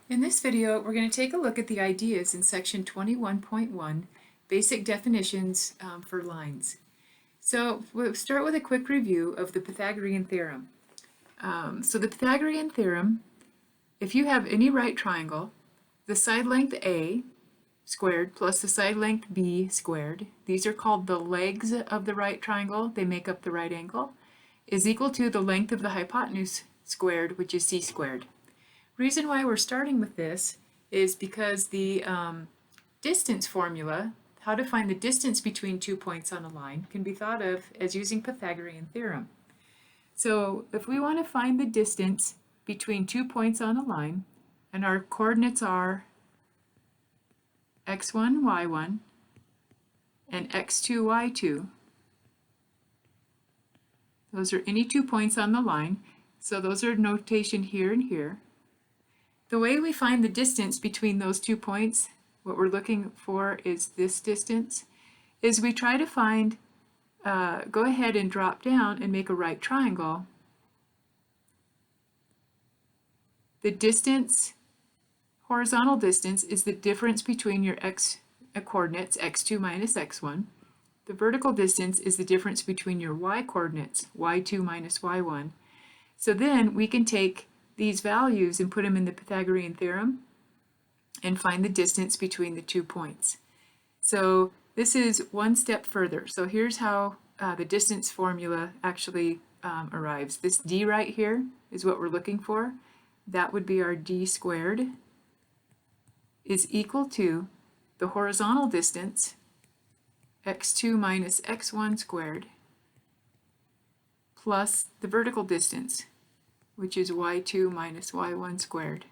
In this video, we're going to take a look at the ideas in section 21.1, basic definitions for lines. So we'll start with a quick review of the Pythagorean theorem. So the Pythagorean theorem, if you have any right triangle, the side length A squared plus the side length B squared, these are called the legs of the right triangle, they make up the right angle, is equal to the length of the hypotenuse squared, which is C squared. Reason why we're starting with this is because the distance formula, how to find the distance between 2 points on a line, can be thought of as using Pythagorean theorem. So if we want to find the distance between 2 points on a line, and our coordinates are x1, y1, and x2, y2, those are any 2 points on the line, so those are notation here and here. The way we find the distance between those 2 points, what we're looking for is this distance, is we try to find, go ahead and drop down and make a right triangle. The distance, horizontal distance, is the difference between your x coordinates, x2 minus x1. The vertical distance is the difference between your y coordinates, y2 minus y1. So then we can take these values and put them in the Pythagorean theorem and find the distance between the 2 points. So this is one step further. So here's how the distance formula actually arrives. This d right here is what we're looking for. That would be our d squared is equal to the horizontal distance, x2 minus x1 squared, plus the vertical distance, which is y2 minus y1 squared.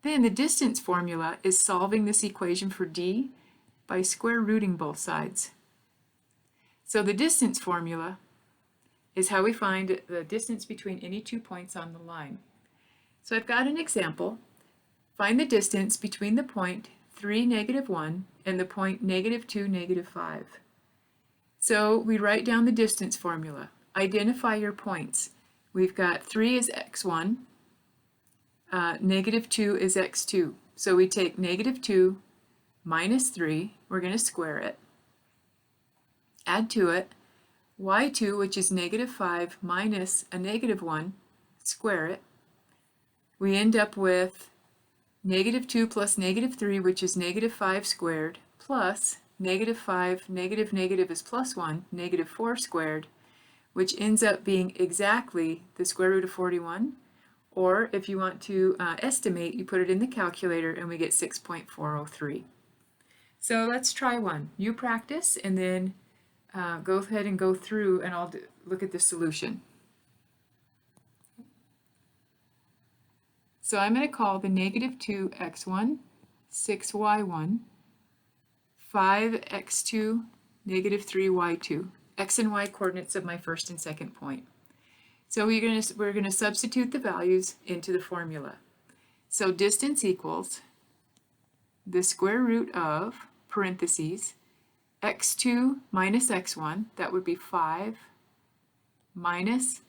Then the distance formula is solving this equation for d by square rooting both sides. So the distance formula is how we find the distance between any 2 points on the line. So I've got an example. Find the distance between the point 3, negative 1 and the point negative 2, negative 5. So we write down the distance formula. Identify your points. We've got 3 is x1, negative 2 is x2. So we take negative 2 minus 3, we're going to square it, add to it, y2, which is negative 5 minus a negative 1, square it. We end up with negative 2 plus negative 3, which is negative 5 squared, plus negative 5, negative is plus 1, negative 4 squared, which ends up being exactly the square root of 41. Or if you want to estimate, you put it in the calculator and we get 6.403. So let's try one. You practice and then go ahead and go through and I'll look at the solution. So I'm going to call the negative 2x1, 6y1, 5x2, negative 3y2, x and y coordinates of my first and second point. So we're going to substitute the values into the formula. So distance equals the square root of, parentheses, x2 minus x1, that would be 5, minus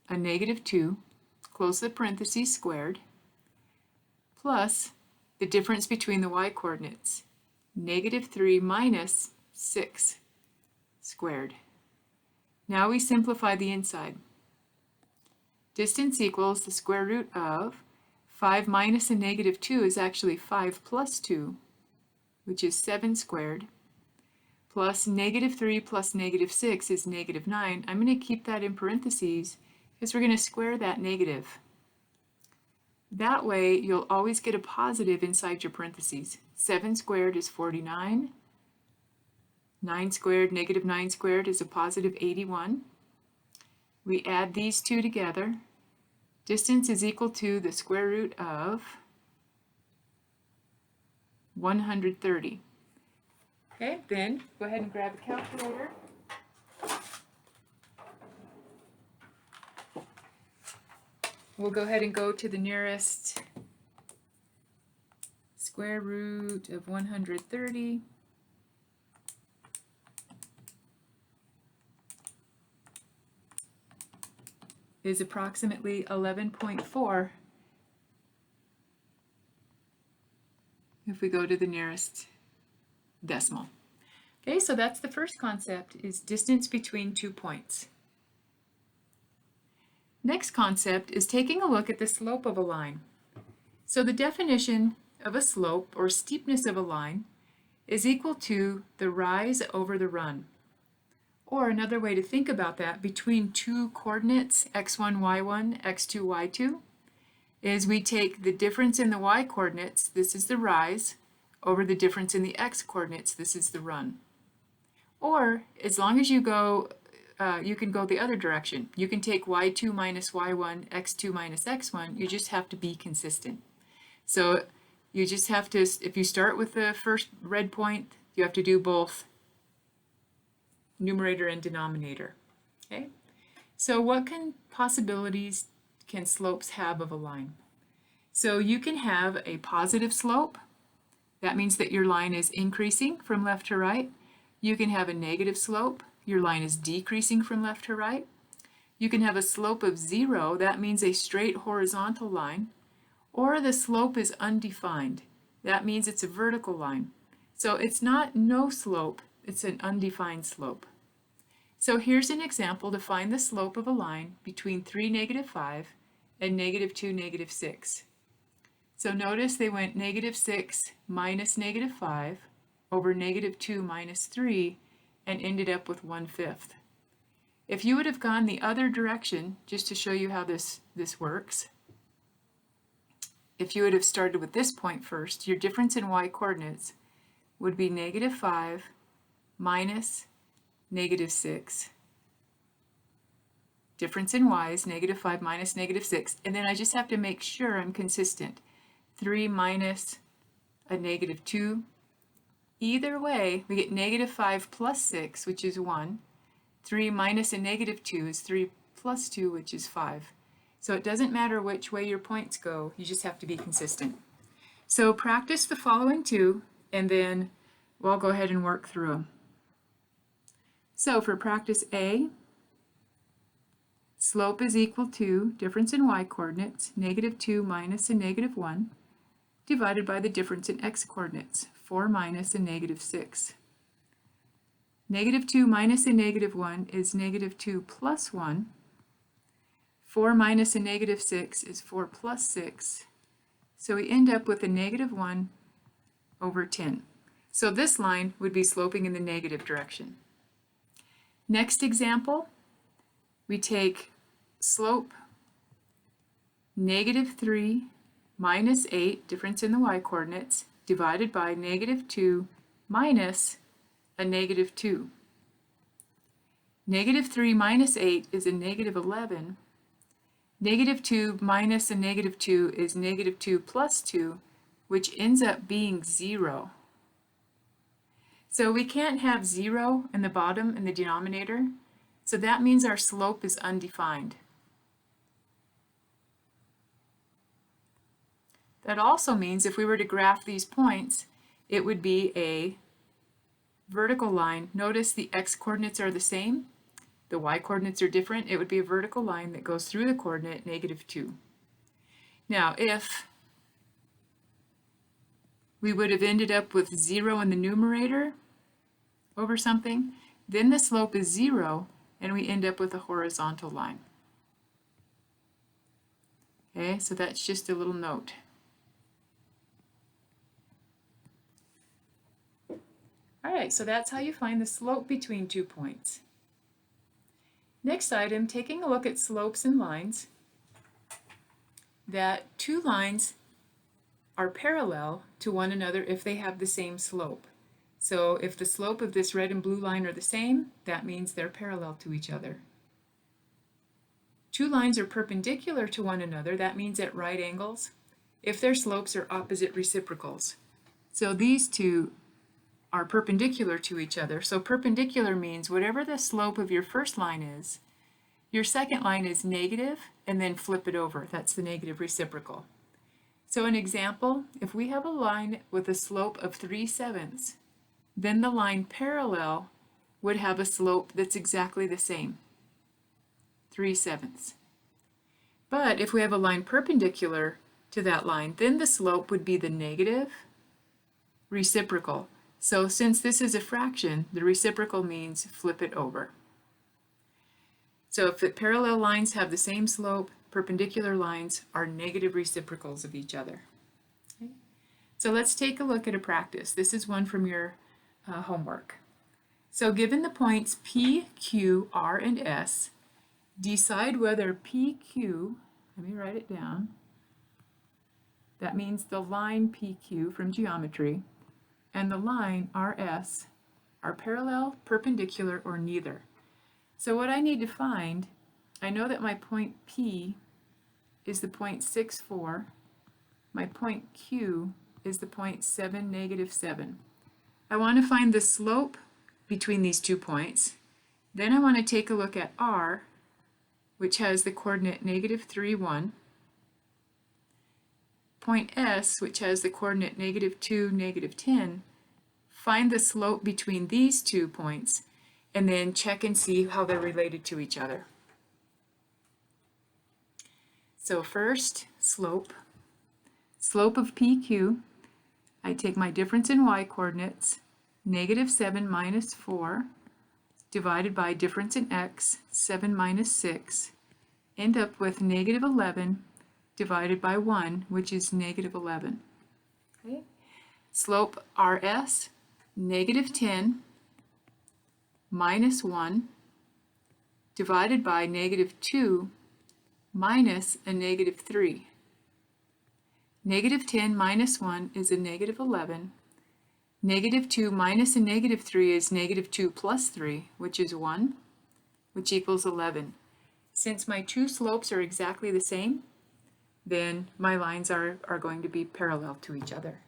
a negative 2, close the parentheses, squared, plus the difference between the y coordinates, negative 3 minus 6 squared. Now we simplify the inside. Distance equals the square root of 5 minus a negative 2 is actually 5 plus 2, which is 7 squared, plus negative 3 plus negative 6 is negative 9. I'm going to keep that in parentheses because we're going to square that negative. That way you'll always get a positive inside your parentheses. 7 squared is 49. 9 squared, negative 9 squared is a positive 81. We add these two together. Distance is equal to the square root of 130. Okay, then go ahead and grab a calculator. We'll go ahead and go to the nearest square root of 130. Is approximately 11.4 if we go to the nearest decimal. Okay, so that's the first concept, is distance between 2 points. Next concept is taking a look at the slope of a line. So the definition of a slope, or steepness of a line, is equal to the rise over the run. Or another way to think about that, between two coordinates, x1, y1, x2, y2, is we take the difference in the y coordinates, this is the rise, over the difference in the x coordinates, this is the run. Or, as long as you go, you can go the other direction. You can take y2 minus y1, x2 minus x1, you just have to be consistent. So you just have to, if you start with the first red point, you have to do both numerator and denominator. Okay? So what possibilities can slopes have of a line? So you can have a positive slope. That means that your line is increasing from left to right. You can have a negative slope. Your line is decreasing from left to right. You can have a slope of 0. That means a straight horizontal line. Or the slope is undefined. That means it's a vertical line. So it's not no slope, it's an undefined slope. So here's an example to find the slope of a line between 3, -5 and -2, -6. So notice they went -6 minus -5 over -2 minus 3 and ended up with 1/5. If you would have gone the other direction, just to show you how this works, if you would have started with this point first, your difference in y coordinates would be -5 minus -6. Difference in y is -5 minus -6, and then I just have to make sure I'm consistent. 3 minus a -2. Either way, we get -5 plus 6, which is 1. 3 minus a -2 is 3 plus 2, which is 5. So it doesn't matter which way your points go, you just have to be consistent. So practice the following two, and then we'll go ahead and work through them. So for practice A, slope is equal to difference in y coordinates, -2 minus a -1, divided by the difference in x coordinates, 4 minus a -6. -2 minus a -1 is -2 plus 1. 4 minus a -6 is 4 plus 6. So we end up with a -1 over 10. So this line would be sloping in the negative direction. Next example, we take slope -3 minus 8, difference in the y coordinates, divided by -2 minus a -2. -3 minus 8 is a -11. -2 minus a -2 is -2 plus 2, which ends up being 0. So we can't have 0 in the bottom in the denominator, so that means our slope is undefined. That also means if we were to graph these points, it would be a vertical line. Notice the x-coordinates are the same. The y-coordinates are different. It would be a vertical line that goes through the coordinate -2. Now, if we would have ended up with 0 in the numerator over something, then the slope is 0, and we end up with a horizontal line. Okay, so that's just a little note. All right, so that's how you find the slope between 2 points. Next item, taking a look at slopes and lines, that two lines are parallel to one another if they have the same slope. So if the slope of this red and blue line are the same, that means they're parallel to each other. Two lines are perpendicular to one another, that means at right angles, if their slopes are opposite reciprocals. So these two are perpendicular to each other. So perpendicular means whatever the slope of your first line is, your second line is negative, and then flip it over. That's the negative reciprocal. So an example, if we have a line with a slope of 3/7, then the line parallel would have a slope that's exactly the same, 3/7. But if we have a line perpendicular to that line, then the slope would be the negative reciprocal. So since this is a fraction, the reciprocal means flip it over. So if the parallel lines have the same slope, perpendicular lines are negative reciprocals of each other. Okay. So let's take a look at a practice. This is one from your homework. So given the points P, Q, R, and S, decide whether PQ, let me write it down, that means the line PQ from geometry, and the line RS are parallel, perpendicular, or neither. So what I need to find, I know that my point P is the point 6, 4. My point Q is the point 7, negative 7. I want to find the slope between these 2 points. Then I want to take a look at R, which has the coordinate negative 3, 1. Point S, which has the coordinate negative 2, negative 10. Find the slope between these 2 points, and then check and see how they're related to each other. So first, slope. Slope of PQ, I take my difference in y coordinates, negative 7 minus 4, divided by difference in x, 7 minus 6, end up with negative 11 divided by 1, which is negative 11. Okay. Slope RS, negative 10 minus 1 divided by negative 2 minus a negative 3. Negative 10 minus 1 is a negative 11. Negative 2 minus a negative 3 is negative 2 plus 3, which is 1, which equals 11. Since my 2 slopes are exactly the same, then my lines are going to be parallel to each other.